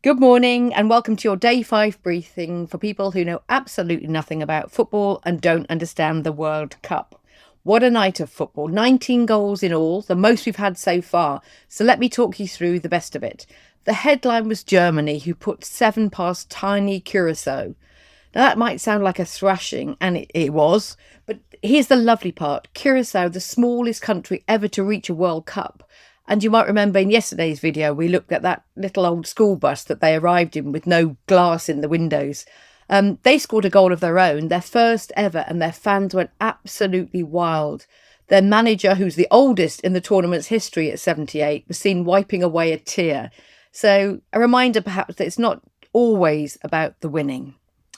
Good morning and welcome to your day 5 briefing for people who know absolutely nothing about football and don't understand the World Cup. What a night of football. 19 goals in all, the most we've had so far. So let me talk you through the best of it. The headline was Germany, who put 7 past tiny Curaçao. Now that might sound like a thrashing, and it was, but here's the lovely part. Curaçao, the smallest country ever to reach a World Cup. And you might remember in yesterday's video, we looked at that little old school bus that they arrived in with no glass in the windows. They scored a goal of their own, their first ever, and their fans went absolutely wild. Their manager, who's the oldest in the tournament's history at 78, was seen wiping away a tear. So a reminder perhaps that it's not always about the winning.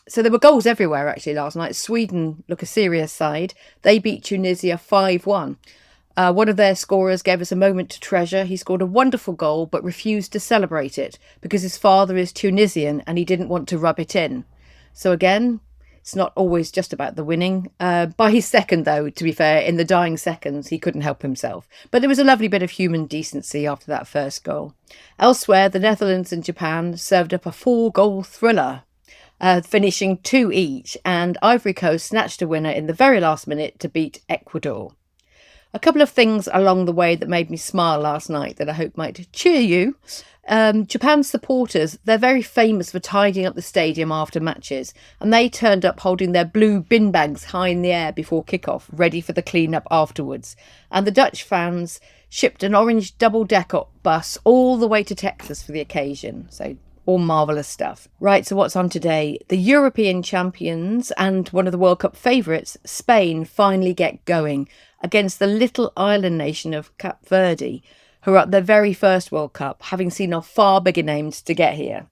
So there were goals everywhere actually last night. Sweden look a serious side. They beat Tunisia 5-1. One of their scorers gave us a moment to treasure. He scored a wonderful goal but refused to celebrate it because his father is Tunisian and he didn't want to rub it in. So again, it's not always just about the winning. By his second, though, to be fair, in the dying seconds, he couldn't help himself. But there was a lovely bit of human decency after that first goal. Elsewhere, the Netherlands and Japan served up a 4-goal thriller, finishing 2 each, and Ivory Coast snatched a winner in the very last minute to beat Ecuador. A couple of things along the way that made me smile last night that I hope might cheer you. Japan's supporters, they're very famous for tidying up the stadium after matches, and they turned up holding their blue bin bags high in the air before kick-off, ready for the clean-up afterwards. And the Dutch fans shipped an orange double-decker bus all the way to Texas for the occasion. So all marvellous stuff. Right, so what's on today? The European champions and one of the World Cup favourites, Spain, finally get going against the little island nation of Cape Verde, who are at their very first World Cup, having seen off far bigger names to get here.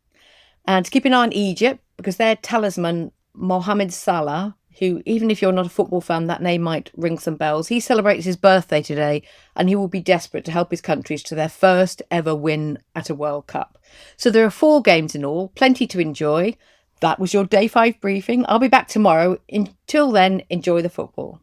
And keep an eye on Egypt, because their talisman, Mohamed Salah, who, even if you're not a football fan, that name might ring some bells. He celebrates his birthday today, and he will be desperate to help his countries to their first ever win at a World Cup. So there are 4 games in all, plenty to enjoy. That was your Day 5 briefing. I'll be back tomorrow. Until then, enjoy the football.